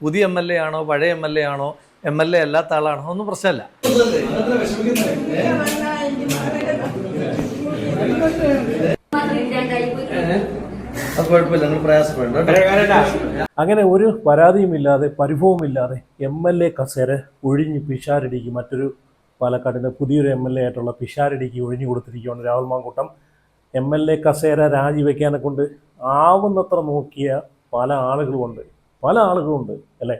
പുതിയ MLA ആണോ പഴയ MLA ആണോ MLA അല്ലാത്ത ആളാണോ ഒന്നും പ്രശ്നമല്ല. അങ്ങനെ ഒരു പരാതിയുമില്ലാതെ പരിഭവമില്ലാതെ MLA കസേര ഒഴിഞ്ഞ് പിഷാരടിക്ക് മറ്റൊരു പാലക്കാടിൻ്റെ പുതിയൊരു MLA ആയിട്ടുള്ള പിഷാരടിക്ക് ഒഴിഞ്ഞു കൊടുത്തിരിക്കുകയാണ് രാഹുൽ മാങ്കൂട്ടം. MLA കസേര രാജിവെക്കാനെ കൊണ്ട് ആവുന്നത്ര നോക്കിയ പല ആളുകളുമുണ്ട് അല്ലേ.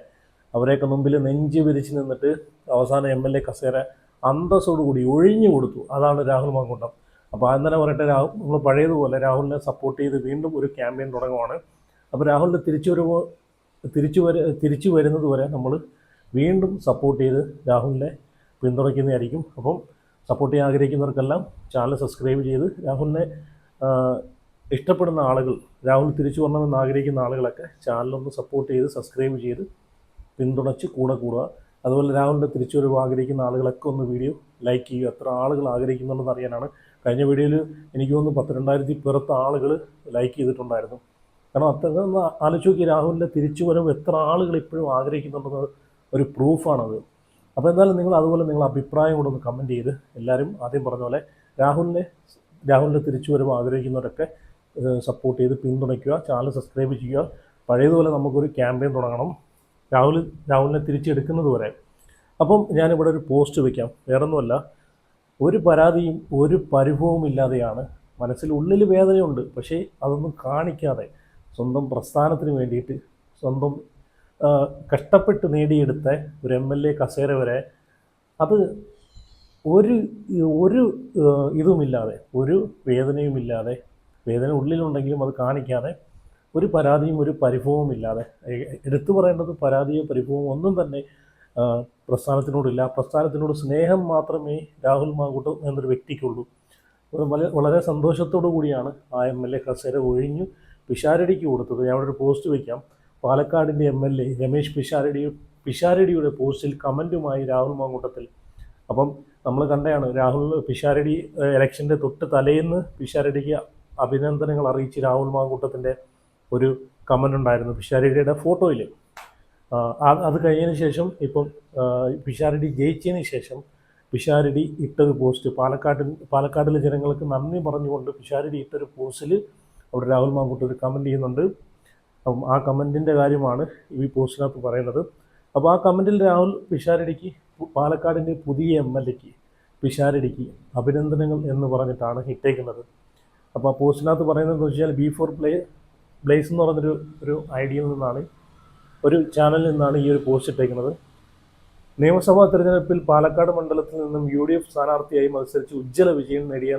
അവരെയൊക്കെ മുമ്പിൽ നെഞ്ച് വിരിച്ച് നിന്നിട്ട് അവസാനം MLA കസേര അന്തസ്സോടുകൂടി ഒഴിഞ്ഞു കൊടുത്തു. അതാണ് രാഹുൽ മാങ്കൂട്ടം. അപ്പോൾ അന്നേരം പറയട്ടെ, നമ്മൾ പഴയതുപോലെ രാഹുലിനെ സപ്പോർട്ട് ചെയ്ത് വീണ്ടും ഒരു ക്യാമ്പയിൻ തുടങ്ങുവാണ്. അപ്പോൾ രാഹുലിൻ്റെ തിരിച്ചു വരുന്നത് വരെ നമ്മൾ വീണ്ടും സപ്പോർട്ട് ചെയ്ത് രാഹുലിനെ പിന്തുണയ്ക്കുന്നതായിരിക്കും. അപ്പം സപ്പോർട്ട് ചെയ്യാൻ ആഗ്രഹിക്കുന്നവർക്കെല്ലാം ചാനൽ സബ്സ്ക്രൈബ് ചെയ്ത് രാഹുലിനെ ഇഷ്ടപ്പെടുന്ന ആളുകൾ, രാഹുൽ തിരിച്ചു വരണമെന്ന് ആഗ്രഹിക്കുന്ന ആളുകളൊക്കെ ചാനലൊന്ന് സപ്പോർട്ട് ചെയ്ത് സബ്സ്ക്രൈബ് ചെയ്ത് പിന്തുണച്ച് കൂടെ കൂടുക. അതുപോലെ രാഹുലിൻ്റെ തിരിച്ചുവരവ് ആഗ്രഹിക്കുന്ന ആളുകളൊക്കെ ഒന്ന് വീഡിയോ ലൈക്ക് ചെയ്യുക. എത്ര ആളുകൾ ആഗ്രഹിക്കുന്നുണ്ടെന്ന് അറിയാനാണ്. കഴിഞ്ഞ വീഡിയോയിൽ എനിക്ക് തോന്നുന്നു 12,000 പുറത്ത് ആളുകൾ ലൈക്ക് ചെയ്തിട്ടുണ്ടായിരുന്നു. കാരണം അത്ര ആലോചിച്ച് നോക്കി, രാഹുലിൻ്റെ തിരിച്ചുവരവ് എത്ര ആളുകൾ ഇപ്പോഴും ആഗ്രഹിക്കുന്നുണ്ടെന്ന് ഒരു പ്രൂഫാണത്. അപ്പോൾ എന്തായാലും നിങ്ങൾ അതുപോലെ നിങ്ങളുടെ അഭിപ്രായം കൂടെ ഒന്ന് കമൻറ്റ് ചെയ്ത് എല്ലാവരും ആദ്യം പറഞ്ഞ പോലെ രാഹുലിൻ്റെ തിരിച്ചുവരവ് ആഗ്രഹിക്കുന്നവരൊക്കെ സപ്പോർട്ട് ചെയ്ത് പിന്തുണയ്ക്കുക, ചാനൽ സബ്സ്ക്രൈബ് ചെയ്യുക. പഴയതുപോലെ നമുക്കൊരു ക്യാമ്പയിൻ തുടങ്ങണം രാഹുലിനെ തിരിച്ചെടുക്കുന്നത് വരെ. അപ്പം ഞാനിവിടെ ഒരു പോസ്റ്റ് വയ്ക്കാം. വേറൊന്നുമല്ല, ഒരു പരാതിയും ഒരു പരിഭവവും ഇല്ലാതെയാണ്, മനസ്സിലുള്ളിൽ വേദനയുണ്ട്, പക്ഷേ അതൊന്നും കാണിക്കാതെ സ്വന്തം പ്രസ്ഥാനത്തിന് വേണ്ടിയിട്ട് സ്വന്തം കഷ്ടപ്പെട്ട് നേടിയെടുത്ത ഒരു MLA കസേര വരെ അത് ഒരു ഇതുമില്ലാതെ, ഒരു വേദനയുമില്ലാതെ, വേദന ഉള്ളിലുണ്ടെങ്കിലും അത് കാണിക്കാതെ, ഒരു പരാതിയും ഒരു പരിഭവവും ഇല്ലാതെ, എടുത്തു പറയേണ്ടത് പരാതിയോ പരിഭവമോ ഒന്നും തന്നെ പ്രസ്ഥാനത്തിനോടില്ല. പ്രസ്ഥാനത്തിനോട് സ്നേഹം മാത്രമേ രാഹുൽ മാങ്കൂട്ടം എന്നൊരു വ്യക്തിക്കുള്ളൂ. വളരെ സന്തോഷത്തോടു കൂടിയാണ് ആ MLA കസേര ഒഴിഞ്ഞു പിഷാരടിക്ക് കൊടുത്തത്. ഞാൻ അവിടെ ഒരു പോസ്റ്റ് വയ്ക്കാം. പാലക്കാടിൻ്റെ MLA രമേശ് പിഷാരടിയുടെ പോസ്റ്റിൽ കമൻറ്റുമായി രാഹുൽ മാങ്കൂട്ടത്തിൽ. അപ്പം നമ്മൾ കണ്ടതാണ്, രാഹുൽ പിഷാരടി ഇലക്ഷൻ്റെ തൊട്ട് തലേന്ന് പിഷാരടിക്ക് അഭിനന്ദനങ്ങൾ അറിയിച്ച് രാഹുൽ മാങ്കൂട്ടത്തിൻ്റെ ഒരു കമൻ്റ് ഉണ്ടായിരുന്നു പിഷാരടിയുടെ ഫോട്ടോയിൽ. അത് കഴിഞ്ഞതിന് ശേഷം ഇപ്പം പിഷാരടി ജയിച്ചതിന് ശേഷം പിഷാരടി ഇട്ടൊരു പോസ്റ്റ്, പാലക്കാടിലെ ജനങ്ങൾക്ക് നന്ദി പറഞ്ഞുകൊണ്ട് പിഷാരടി ഇട്ടൊരു പോസ്റ്റിൽ അവിടെ രാഹുൽ മാങ്കൂട്ടം ഒരു കമൻറ്റ് ചെയ്യുന്നുണ്ട്. അപ്പം ആ കമൻറ്റിൻ്റെ കാര്യമാണ് ഈ പോസ്റ്റിനകത്ത് പറയുന്നത്. അപ്പോൾ ആ കമൻറ്റിൽ രാഹുൽ പിഷാരടിക്ക്, പാലക്കാടിൻ്റെ പുതിയ MLAക്ക് പിഷാരടിക്ക് അഭിനന്ദനങ്ങൾ എന്ന് പറഞ്ഞിട്ടാണ് ഇട്ടേക്കുന്നത്. അപ്പോൾ ആ പോസ്റ്റിനകത്ത് പറയുന്നതെന്ന് വെച്ചാൽ B4 ബ്ലേസ് എന്ന് പറഞ്ഞൊരു ഐഡിയയിൽ നിന്നാണ്, ഒരു ചാനലിൽ നിന്നാണ് ഈ ഒരു പോസ്റ്റ് ഇട്ടേക്കുന്നത്. നിയമസഭാ തെരഞ്ഞെടുപ്പിൽ പാലക്കാട് മണ്ഡലത്തിൽ നിന്നും UDF സ്ഥാനാർത്ഥിയായി മത്സരിച്ച് ഉജ്ജ്വല വിജയം നേടിയ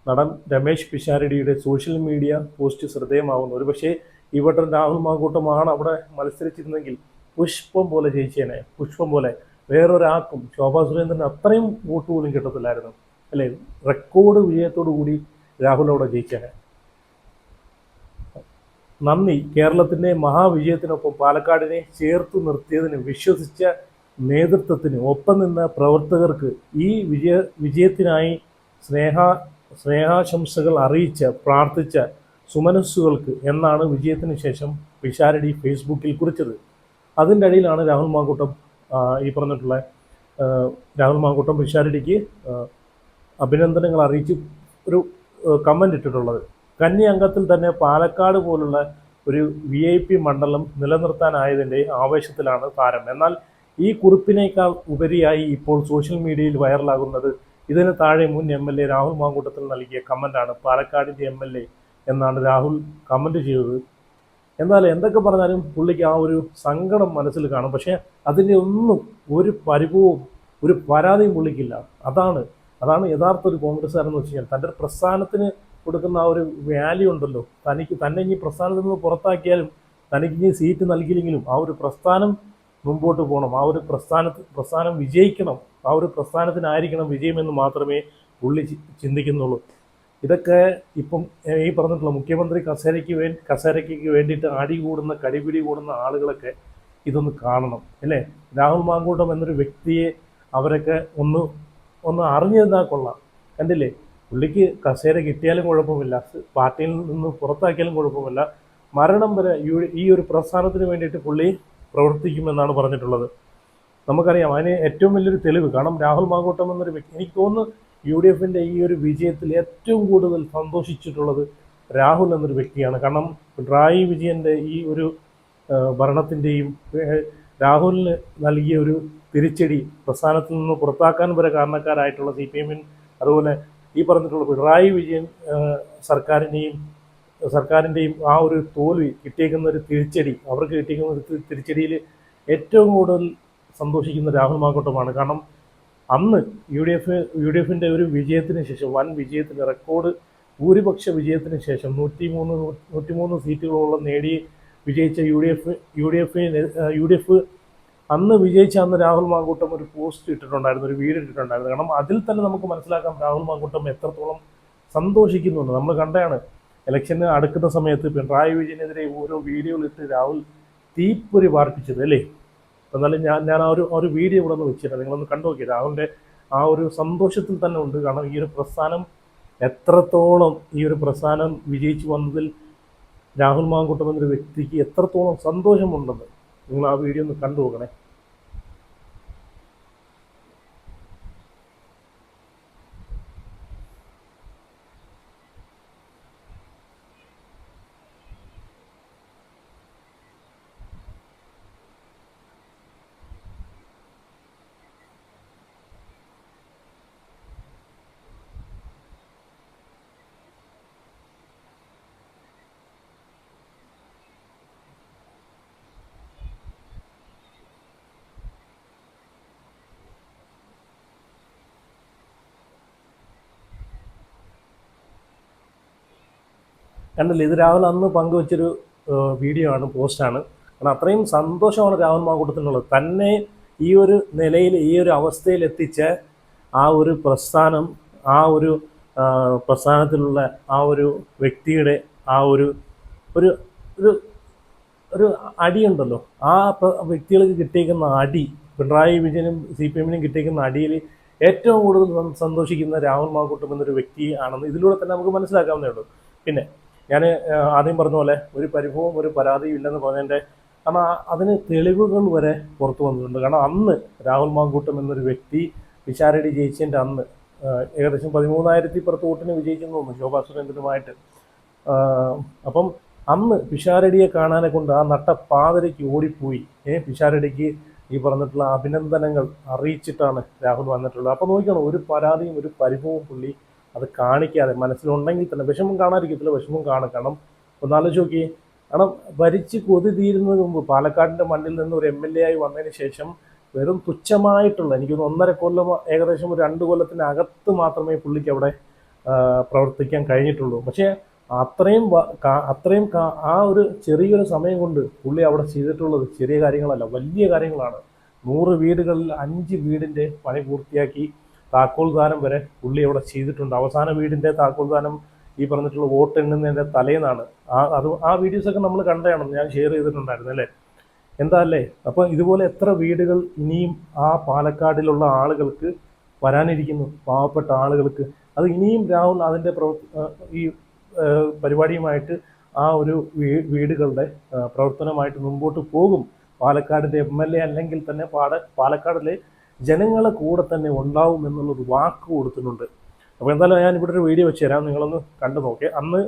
നടൻ രമേശ് പിഷാരടിയുടെ സോഷ്യൽ മീഡിയ പോസ്റ്റ് ശ്രദ്ധേയമാവുന്നു. ഒരുപക്ഷേ ഈ വട്ടം രാഹുൽ മാങ്കൂട്ടമാണ് അവിടെ മത്സരിച്ചിരുന്നെങ്കിൽ പുഷ്പം പോലെ ജയിച്ചേനെ. പുഷ്പം പോലെ വേറൊരാൾക്കും, ശോഭാ സുരേന്ദ്രന് അത്രയും വോട്ട് പോലും കിട്ടത്തില്ലായിരുന്നു അല്ലേ. റെക്കോർഡ് വിജയത്തോടു കൂടി രാഹുൽ അവിടെ ജയിച്ചേനെ. നന്ദി. കേരളത്തിൻ്റെ മഹാവിജയത്തിനൊപ്പം പാലക്കാടിനെ ചേർത്ത് നിർത്തിയതിന്, വിശ്വസിച്ച നേതൃത്വത്തിന്, ഒപ്പം നിന്ന പ്രവർത്തകർക്ക്, ഈ വിജയത്തിനായി സ്നേഹാശംസകൾ അറിയിച്ച പ്രാർത്ഥിച്ച സുമനസ്സുകൾക്ക് എന്നാണ് വിജയത്തിന് ശേഷം പിഷാരടി ഫേസ്ബുക്കിൽ കുറിച്ചത്. അതിൻ്റെ അടിയിലാണ് രാഹുൽ മാങ്കൂട്ടം പിഷാരടിക്ക് അഭിനന്ദനങ്ങൾ അറിയിച്ച് ഒരു കമൻ്റ് ഇട്ടിട്ടുള്ളത്. കന്നി അംഗത്തിൽ തന്നെ പാലക്കാട് പോലുള്ള ഒരു VIP മണ്ഡലം നിലനിർത്താനായതിൻ്റെ ആവേശത്തിലാണ് താരം. എന്നാൽ ഈ കുറിപ്പിനേക്കാൾ ഉപരിയായി ഇപ്പോൾ സോഷ്യൽ മീഡിയയിൽ വൈറലാകുന്നത് ഇതിന് താഴെ മുൻ MLA രാഹുൽ മാങ്കൂട്ടത്തിൽ നൽകിയ കമൻ്റാണ്. പാലക്കാടിൻ്റെ MLA എന്നാണ് രാഹുൽ കമൻറ്റ് ചെയ്തത്. എന്നാൽ എന്തൊക്കെ പറഞ്ഞാലും പുള്ളിക്ക് ആ ഒരു സങ്കടം മനസ്സിൽ കാണും. പക്ഷേ അതിൻ്റെ ഒന്നും ഒരു പരിഭവവും ഒരു പരാതിയും പുള്ളിക്കില്ല. അതാണ് യഥാർത്ഥ ഒരു കോൺഗ്രസ്സുകാരെന്ന് വെച്ച് കഴിഞ്ഞാൽ, തൻ്റെ പ്രസ്ഥാനത്തിന് കൊടുക്കുന്ന ആ ഒരു വാല്യൂ ഉണ്ടല്ലോ. തന്നെ ഇനി പ്രസ്ഥാനത്തിൽ നിന്ന് പുറത്താക്കിയാലും തനിക്ക് ഇനി സീറ്റ് നൽകിയില്ലെങ്കിലും ആ ഒരു പ്രസ്ഥാനം മുമ്പോട്ട് പോകണം, ആ ഒരു പ്രസ്ഥാനം വിജയിക്കണം, ആ ഒരു പ്രസ്ഥാനത്തിനായിരിക്കണം വിജയമെന്ന് മാത്രമേ പുള്ളി ചിന്തിക്കുന്നുള്ളൂ. ഇതൊക്കെ ഇപ്പം ഈ പറഞ്ഞിട്ടുള്ള മുഖ്യമന്ത്രി കസേരയ്ക്ക് വേണ്ടിയിട്ട് കടിപിടി കൂടുന്ന ആളുകളൊക്കെ ഇതൊന്ന് കാണണം അല്ലേ. രാഹുൽ മാങ്കൂട്ടം എന്നൊരു വ്യക്തിയെ അവരൊക്കെ ഒന്ന് അറിഞ്ഞിരുന്നാൽ കൊള്ളാം. കണ്ടില്ലേ, പുള്ളിക്ക് കസേര കിട്ടിയാലും കുഴപ്പമില്ല, പാർട്ടിയിൽ നിന്ന് പുറത്താക്കിയാലും കുഴപ്പമില്ല, മരണം വരെ ഈ ഒരു പ്രസ്ഥാനത്തിന് വേണ്ടിയിട്ട് പുള്ളി പ്രവർത്തിക്കുമെന്നാണ് പറഞ്ഞിട്ടുള്ളത്. നമുക്കറിയാം അതിന് ഏറ്റവും വലിയൊരു തെളിവ്, കാരണം രാഹുൽ മാങ്കൂട്ടം എന്നൊരു വ്യക്തി, എനിക്ക് തോന്നുന്നു UDFിൻ്റെ ഈ ഒരു വിജയത്തിൽ ഏറ്റവും കൂടുതൽ സന്തോഷിച്ചിട്ടുള്ളത് രാഹുൽ എന്നൊരു വ്യക്തിയാണ്. കാരണം പിണറായി വിജയൻ്റെ ഈ ഒരു ഭരണത്തിൻ്റെയും രാഹുലിന് നൽകിയ ഒരു തിരിച്ചടി, പ്രസ്ഥാനത്തിൽ നിന്ന് പുറത്താക്കാൻ വരെ കാരണക്കാരായിട്ടുള്ള CPM, അതുപോലെ ഈ പറഞ്ഞിട്ടുള്ള പിണറായി വിജയൻ സർക്കാരിൻ്റെയും ആ ഒരു തോൽവി, കിട്ടിയേക്കുന്ന ഒരു തിരിച്ചടി, അവർക്ക് കിട്ടിയേക്കുന്ന ഒരു തിരിച്ചടിയിൽ ഏറ്റവും കൂടുതൽ സന്തോഷിക്കുന്ന രാഹുൽ മാങ്കൂട്ടമാണ്. കാരണം അന്ന് UDFിൻ്റെ ഒരു വിജയത്തിന് ശേഷം, വൻ വിജയത്തിന്, റെക്കോർഡ് ഭൂരിപക്ഷ വിജയത്തിന് ശേഷം 103 സീറ്റുകളോളം നേടി വിജയിച്ച UDF അന്ന് വിജയിച്ച അന്ന് രാഹുൽ മാങ്കൂട്ടം ഒരു പോസ്റ്റ് ഇട്ടിട്ടുണ്ടായിരുന്നു, ഒരു വീഡിയോ ഇട്ടിട്ടുണ്ടായിരുന്നു. കാരണം അതിൽ തന്നെ നമുക്ക് മനസ്സിലാക്കാം രാഹുൽ മാങ്കൂട്ടം എത്രത്തോളം സന്തോഷിക്കുന്നുണ്ട്. നമ്മൾ കണ്ടാണ് ഇലക്ഷന് അടുക്കുന്ന സമയത്ത് പിണറായി വിജയനെതിരെ ഓരോ വീഡിയോകളിട്ട് രാഹുൽ തീപ്പൊരി വാർപ്പിച്ചത് അല്ലേ. എന്നാലും ഞാൻ ആ ഒരു വീഡിയോ ഇവിടെ ഒന്ന് വെച്ചിട്ട് നിങ്ങളൊന്ന് കണ്ടു നോക്കി. രാഹുലിൻ്റെ ആ ഒരു സന്തോഷത്തിൽ തന്നെ ഉണ്ട്. കാരണം ഈ ഒരു പ്രസ്ഥാനം എത്രത്തോളം, ഈ ഒരു പ്രസ്ഥാനം വിജയിച്ചു വന്നതിൽ രാഹുൽ മാങ്കൂട്ടം എന്നൊരു വ്യക്തിക്ക് എത്രത്തോളം സന്തോഷമുണ്ടെന്ന് നിങ്ങൾ ആ വീഡിയോ ഒന്ന് കണ്ടു നോക്കണേ. കണ്ടില്ലേ, ഇത് രാഹുൽ അന്ന് പങ്കുവച്ചൊരു വീഡിയോ ആണ്, പോസ്റ്റാണ്. കാരണം അത്രയും സന്തോഷമാണ് രാഹുൽ മാങ്കൂട്ടത്തിനുള്ളത്. തന്നെ ഈ ഒരു നിലയിൽ, ഈ ഒരു അവസ്ഥയിൽ എത്തിച്ച ആ ഒരു പ്രസ്ഥാനം, ആ ഒരു പ്രസ്ഥാനത്തിലുള്ള ആ ഒരു വ്യക്തിയുടെ ആ ഒരു ഒരു ഒരു അടിയുണ്ടല്ലോ, ആ വ്യക്തികൾക്ക് കിട്ടിയേക്കുന്ന അടി, പിണറായി വിജയനും CPM കിട്ടിയേക്കുന്ന അടിയിൽ ഏറ്റവും കൂടുതൽ സന്തോഷിക്കുന്ന രാഹുൽ മാങ്കൂട്ടം എന്നൊരു വ്യക്തി ആണെന്ന് ഇതിലൂടെ തന്നെ നമുക്ക് മനസ്സിലാക്കാവുന്നേ ഉള്ളൂ. പിന്നെ ഞാൻ ആദ്യം പറഞ്ഞ പോലെ ഒരു പരിഭവവും ഒരു പരാതിയും ഇല്ലെന്ന് പറഞ്ഞതിൻ്റെ, കാരണം അതിന് തെളിവുകൾ വരെ പുറത്തു വന്നിട്ടുണ്ട്. കാരണം അന്ന് രാഹുൽ മാങ്കൂട്ടം എന്നൊരു വ്യക്തി പിഷാരടി ജയിച്ചതിൻ്റെ അന്ന് ഏകദേശം 13,000 വോട്ടിന് വിജയിച്ചെന്ന് തോന്നുന്നു ശോഭാ സുരേന്ദ്രനുമായിട്ട്. അപ്പം അന്ന് പിഷാരടിയെ കാണാനെ കൊണ്ട് ആ നട്ടപ്പാതിരയ്ക്ക് ഓടിപ്പോയി പിഷാരടിക്ക് ഈ പറഞ്ഞിട്ടുള്ള അഭിനന്ദനങ്ങൾ അറിയിച്ചിട്ടാണ് രാഹുൽ വന്നിട്ടുള്ളത്. അപ്പോൾ നോക്കണം, ഒരു പരാതിയും ഒരു പരിഭവവും പുള്ളി അത് കാണിക്കാതെ, മനസ്സിലുണ്ടെങ്കിൽ തന്നെ വിഷമം കാണാതിരിക്കത്തില്ല, വിഷമം കാണും. കാരണം ഒന്നാലോചിച്ച് നോക്കി, കാരണം ഭരിച്ച് കൊതി തീരുന്നതിന് മുമ്പ് പാലക്കാടിൻ്റെ മണ്ണിൽ നിന്ന് ഒരു MLA ആയി വന്നതിന് ശേഷം വെറും തുച്ഛമായിട്ടുള്ള, എനിക്കൊന്ന് 1.5 കൊല്ലം, ഏകദേശം ഒരു 2 കൊല്ലത്തിനകത്ത് മാത്രമേ പുള്ളിക്ക് അവിടെ പ്രവർത്തിക്കാൻ കഴിഞ്ഞിട്ടുള്ളൂ. പക്ഷേ അത്രയും ആ ഒരു ചെറിയൊരു സമയം കൊണ്ട് പുള്ളി അവിടെ ചെയ്തിട്ടുള്ളത് ചെറിയ കാര്യങ്ങളല്ല, വലിയ കാര്യങ്ങളാണ്. 100 വീടുകളിൽ 5 വീടിൻ്റെ പണി പൂർത്തിയാക്കി താക്കോൽദാനം വരെ പുള്ളി അവിടെ ചെയ്തിട്ടുണ്ട്. അവസാന വീടിൻ്റെ താക്കോൽദാനം ഈ പറഞ്ഞിട്ടുള്ള വോട്ട് എണ്ണുന്നതിൻ്റെ തലേന്നാണ്. ആ വീഡിയോസൊക്കെ നമ്മൾ കണ്ടതാണ്, ഞാൻ ഷെയർ ചെയ്തിട്ടുണ്ടായിരുന്നു അല്ലേ. എന്താ അല്ലേ. അപ്പോൾ ഇതുപോലെ എത്ര വീടുകൾ ഇനിയും ആ പാലക്കാടിലുള്ള ആളുകൾക്ക് വരാനിരിക്കുന്നു, പാവപ്പെട്ട ആളുകൾക്ക്. അത് ഇനിയും രാഹുൽ അതിൻ്റെ ഈ പരിപാടിയുമായിട്ട് ആ ഒരു വീടുകളുടെ പ്രവർത്തനമായിട്ട് മുമ്പോട്ട് പോകും. പാലക്കാടിൻ്റെ MLA അല്ലെങ്കിൽ തന്നെ പാലക്കാടിലെ ജനങ്ങളെ കൂടെ തന്നെ ഉണ്ടാവും എന്നുള്ളൊരു വാക്ക് കൊടുത്തിട്ടുണ്ട്. അപ്പോൾ എന്തായാലും ഞാൻ ഇവിടെ ഒരു വീഡിയോ വെച്ച് തരാം, നിങ്ങളൊന്ന് കണ്ടു നോക്കേ. അന്ന്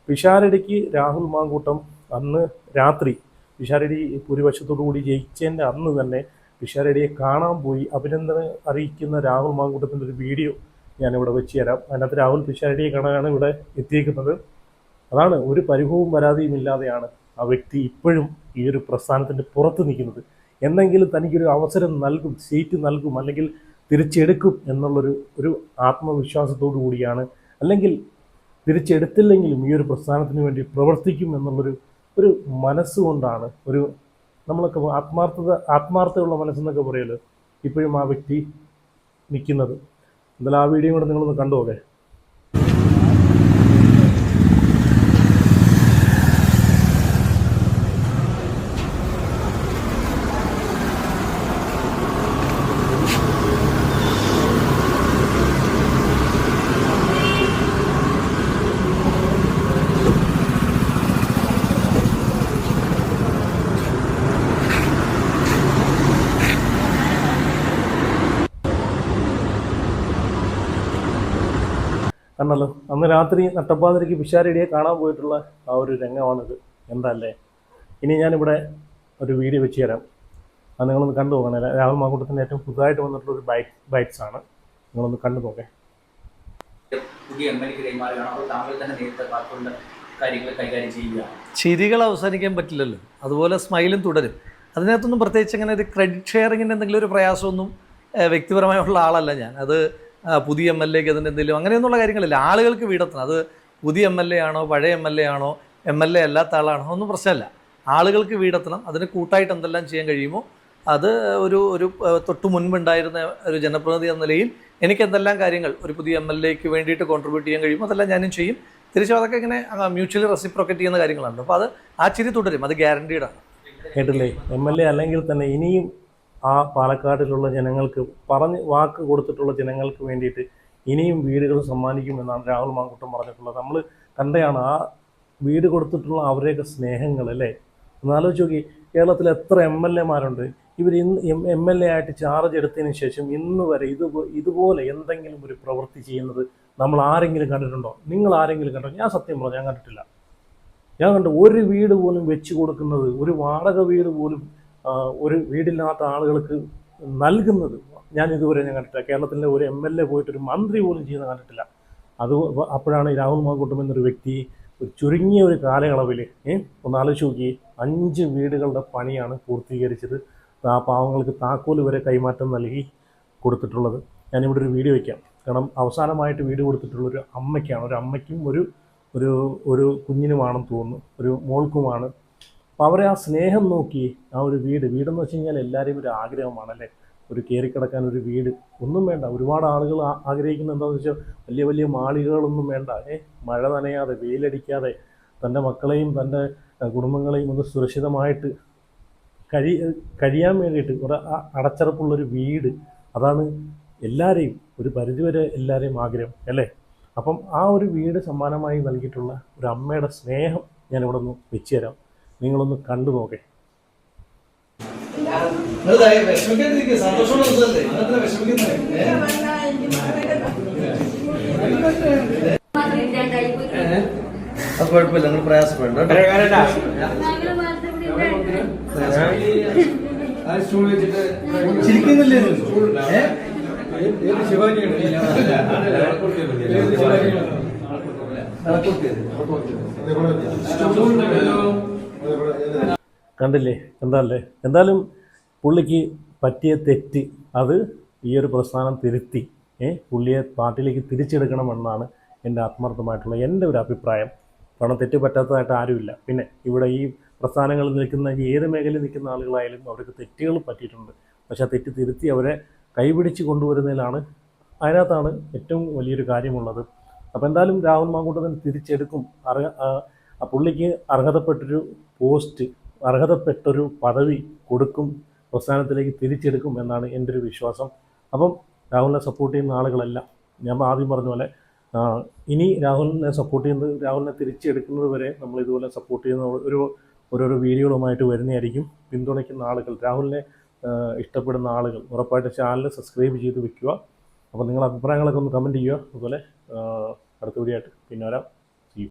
പിഷാരടിക്ക് രാഹുൽ മാങ്കൂട്ടം അന്ന് രാത്രി പിഷാരടി ഭൂരിപക്ഷത്തോടു കൂടി ജയിച്ചതിൻ്റെ അന്ന് തന്നെ പിഷാരടിയെ കാണാൻ പോയി അഭിനന്ദനം അറിയിക്കുന്ന രാഹുൽ മാങ്കൂട്ടത്തിൻ്റെ ഒരു വീഡിയോ ഞാനിവിടെ വെച്ച് തരാം. അതിനകത്ത് രാഹുൽ പിഷാരടിയെ കാണാനാണ് ഇവിടെ എത്തിയിരിക്കുന്നത്. അതാണ്, ഒരു പരിഭവവും പരാതിയും ഇല്ലാതെയാണ് ആ വ്യക്തി ഇപ്പോഴും ഈ ഒരു പ്രസ്ഥാനത്തിൻ്റെ പുറത്ത് നിൽക്കുന്നത്. എന്തെങ്കിലും തനിക്കൊരു അവസരം നൽകും, സീറ്റ് നൽകും, അല്ലെങ്കിൽ തിരിച്ചെടുക്കും എന്നുള്ളൊരു ആത്മവിശ്വാസത്തോടു കൂടിയാണ്, അല്ലെങ്കിൽ തിരിച്ചെടുത്തില്ലെങ്കിലും ഈ ഒരു പ്രസ്ഥാനത്തിന് വേണ്ടി പ്രവർത്തിക്കും എന്നുള്ളൊരു മനസ്സുകൊണ്ടാണ്, നമ്മളൊക്കെ ആത്മാർത്ഥതയുള്ള മനസ്സെന്നൊക്കെ പറയുമല്ലോ, ഇപ്പോഴും ആ വ്യക്തി നിൽക്കുന്നത്. എന്തായാലും ആ വീഡിയോ കൂടെ നിങ്ങളൊന്ന് കണ്ടു നോക്കേ. കണ്ടല്ലോ, അന്ന് രാത്രി നട്ടപ്പാതിരയ്ക്ക് പിഷാരടിയെ കാണാൻ പോയിട്ടുള്ള ആ ഒരു രംഗമാണിത്. എന്താ അല്ലേ? ഇനി ഞാനിവിടെ ഒരു വീഡിയോ വെച്ച് തരാം, അത് നിങ്ങളൊന്ന് കണ്ടു നോക്കണേ. രാഹുൽ മാങ്കൂട്ടത്തിൻ്റെ ഏറ്റവും പുതുതായിട്ട് വന്നിട്ടുള്ള ഒരു ബൈറ്റ്സ് ആണ്, നിങ്ങളൊന്ന് കണ്ടു നോക്കേ. ചിരികൾ അവസാനിക്കാൻ പറ്റില്ലല്ലോ, അതുപോലെ സ്മൈലും തുടരും. അതിനകത്തൊന്നും പ്രത്യേകിച്ച് അങ്ങനെ ഒരു ക്രെഡിറ്റ് ഷെയറിങ്ങിൻ്റെ എന്തെങ്കിലും ഒരു പ്രയാസമൊന്നും വ്യക്തിപരമായുള്ള ആളല്ല ഞാൻ. അത് പുതിയ എം എൽ എക്ക് അതിൻ്റെ എന്തെങ്കിലും അങ്ങനെയൊന്നുള്ള കാര്യങ്ങളില്ല. ആളുകൾക്ക് വീടെത്തണം. അത് പുതിയ എം എൽ എ ആണോ പഴയ എം എൽ എ ആണോ എം എൽ എ അല്ലാത്ത ആളാണോ ഒന്നും പ്രശ്നമല്ല. ആളുകൾക്ക് വീടെത്തണം. അതിന് കൂട്ടായിട്ട് എന്തെല്ലാം ചെയ്യാൻ കഴിയുമോ അത് ഒരു തൊട്ട് മുൻപുണ്ടായിരുന്ന ഒരു ജനപ്രതിനിധി എന്ന നിലയിൽ എനിക്ക് എന്തെല്ലാം കാര്യങ്ങൾ ഒരു പുതിയ എം എൽ എക്ക് വേണ്ടിയിട്ട് കോൺട്രിബ്യൂട്ട് ചെയ്യാൻ കഴിയുമോ അതെല്ലാം ഞാനും ചെയ്യും. തിരിച്ചും അതൊക്കെ ഇങ്ങനെ മ്യൂച്വലി റെസിപ്രോക്കേറ്റ് ചെയ്യുന്ന കാര്യങ്ങളാണ്. അപ്പോൾ അത് ആ ചിരി തുടരും, അത് ഗ്യാരണ്ടീഡാണ്. കേട്ടില്ലേ? എം എൽ എ അല്ലെങ്കിൽ തന്നെ ഇനിയും ആ പാലക്കാടിലുള്ള ജനങ്ങൾക്ക് വാക്ക് കൊടുത്തിട്ടുള്ള ജനങ്ങൾക്ക് വേണ്ടിയിട്ട് ഇനിയും വീടുകൾ സമ്മാനിക്കുമെന്നാണ് രാഹുൽ മാങ്കൂട്ടം പറഞ്ഞിട്ടുള്ളത്. നമ്മൾ കണ്ടയാണ് ആ വീട് കൊടുത്തിട്ടുള്ള അവരുടെയൊക്കെ സ്നേഹങ്ങൾ അല്ലേ. ഒന്നാലോചിച്ച് നോക്കി, കേരളത്തിൽ എത്ര എം എൽ എമാരുണ്ട്. ഇവർ ഇന്ന് എം എൽ എ ആയിട്ട് ചാർജ് എടുത്തതിന് ശേഷം ഇന്ന് വരെ ഇതുപോലെ എന്തെങ്കിലും ഒരു പ്രവൃത്തി ചെയ്യുന്നത് നമ്മൾ ആരെങ്കിലും കണ്ടിട്ടുണ്ടോ? നിങ്ങൾ ആരെങ്കിലും കണ്ടോ? ഞാൻ സത്യം പറഞ്ഞു, ഞാൻ കണ്ടിട്ടില്ല. ഞാൻ കണ്ടു ഒരു വീട് പോലും വെച്ച് കൊടുക്കുന്നത്, ഒരു വാടക വീട് പോലും ഒരു വീടില്ലാത്ത ആളുകൾക്ക് നൽകുന്നത് ഞാൻ ഇതുവരെ കണ്ടിട്ടില്ല. കേരളത്തിലെ ഒരു എം എൽ എ പോയിട്ടൊരു മന്ത്രി പോലും ചെയ്യുന്നത് കണ്ടിട്ടില്ല. അപ്പോഴാണ് രാഹുൽ മാങ്കൂട്ടം എന്നൊരു വ്യക്തി ഒരു ചുരുങ്ങിയ ഒരു കാലയളവിൽ ഒന്ന് ആലോചിച്ച് നോക്കി 5 വീടുകളുടെ പണിയാണ് പൂർത്തീകരിച്ചത്. ആ പാവങ്ങൾക്ക് താക്കോൽ വരെ കൈമാറ്റം നൽകി കൊടുത്തിട്ടുള്ളത്. ഞാനിവിടെ ഒരു വീഡിയോ വയ്ക്കാം. കാരണം അവസാനമായിട്ട് വീട് കൊടുത്തിട്ടുള്ളൊരു അമ്മയ്ക്കാണ്. ഒരു അമ്മയ്ക്കും ഒരു കുഞ്ഞിനുമാണെന്ന് തോന്നുന്നു, ഒരു മോൾക്കുമാണ്. അപ്പോൾ അവരെ ആ സ്നേഹം നോക്കി ആ ഒരു വീടെന്ന് വെച്ച് കഴിഞ്ഞാൽ എല്ലാവരെയും ഒരു ആഗ്രഹമാണല്ലേ. ഒരു കയറിക്കിടക്കാൻ ഒരു വീട് ഒന്നും വേണ്ട. ഒരുപാട് ആളുകൾ ആഗ്രഹിക്കുന്നത് എന്താണെന്ന് വെച്ചാൽ വലിയ വലിയ മാളികകളൊന്നും വേണ്ട. മഴ നനയാതെ വെയിലടിക്കാതെ തൻ്റെ മക്കളെയും തൻ്റെ കുടുംബങ്ങളെയും ഒന്ന് സുരക്ഷിതമായിട്ട് കഴിയാൻ വേണ്ടിയിട്ട് ഒരു അടച്ചുറപ്പുള്ളൊരു വീട്. അതാണ് എല്ലാവരെയും ഒരു പരിധിവരെ എല്ലാവരെയും ആഗ്രഹം അല്ലേ. അപ്പം ആ ഒരു വീട് സമ്മാനമായി നൽകിയിട്ടുള്ള ഒരു അമ്മയുടെ സ്നേഹം ഞാനിവിടെ ഒന്ന് വെച്ച് തരാം, നിങ്ങളൊന്ന് കണ്ടു നോക്കേ. അത് കുഴപ്പമില്ല, നിങ്ങൾ പ്രയാസപ്പെടണ്ട. ചിരിക്കുന്നില്ലേ? കണ്ടില്ലേ? എന്തായാലും പുള്ളിക്ക് പറ്റിയ തെറ്റ് അത് ഈ ഒരു പ്രസ്ഥാനം തിരുത്തി പുള്ളിയെ പാർട്ടിയിലേക്ക് തിരിച്ചെടുക്കണമെന്നാണ് എൻ്റെ ആത്മാർത്ഥമായിട്ടുള്ള എൻ്റെ ഒരു അഭിപ്രായം. കാരണം തെറ്റ് പറ്റാത്തതായിട്ട് ആരുമില്ല. പിന്നെ ഇവിടെ ഈ പ്രസ്ഥാനങ്ങളിൽ നിൽക്കുന്ന ഏത് മേഖലയിൽ നിൽക്കുന്ന ആളുകളായാലും അവർക്ക് തെറ്റുകൾ പറ്റിയിട്ടുണ്ട്. പക്ഷേ ആ തെറ്റ് തിരുത്തി അവരെ കൈപിടിച്ച് കൊണ്ടുവരുന്നതിലാണ്, അതിനകത്താണ് ഏറ്റവും വലിയൊരു കാര്യമുള്ളത്. അപ്പോൾ എന്തായാലും രാഹുൽ മാങ്കൂട്ടത്തിന് തിരിച്ചെടുക്കും. പുള്ളിക്ക് അർഹതപ്പെട്ടൊരു പദവി കൊടുക്കും, പ്രസ്ഥാനത്തിലേക്ക് തിരിച്ചെടുക്കും എന്നാണ് എൻ്റെ ഒരു വിശ്വാസം. അപ്പം രാഹുലിനെ സപ്പോർട്ട് ചെയ്യുന്ന ആളുകളെല്ലാം ഞാൻ ആദ്യം പറഞ്ഞ പോലെ ഇനി രാഹുലിനെ സപ്പോർട്ട് ചെയ്യുന്നത്, രാഹുലിനെ തിരിച്ചെടുക്കുന്നത് വരെ നമ്മൾ ഇതുപോലെ സപ്പോർട്ട് ചെയ്യുന്ന ഓരോരോ വീഡിയോകളുമായിട്ട് വരുന്നതായിരിക്കും. പിന്തുണയ്ക്കുന്ന ആളുകൾ, രാഹുലിനെ ഇഷ്ടപ്പെടുന്ന ആളുകൾ ഉറപ്പായിട്ട് ചാനൽ സബ്സ്ക്രൈബ് ചെയ്ത് വെക്കുക. അപ്പോൾ നിങ്ങളുടെ അഭിപ്രായങ്ങളൊക്കെ ഒന്ന് കമൻറ്റ് ചെയ്യുക. അതുപോലെ അടുത്ത വീഡിയോ ആയിട്ട് പിന്നെ വരാം.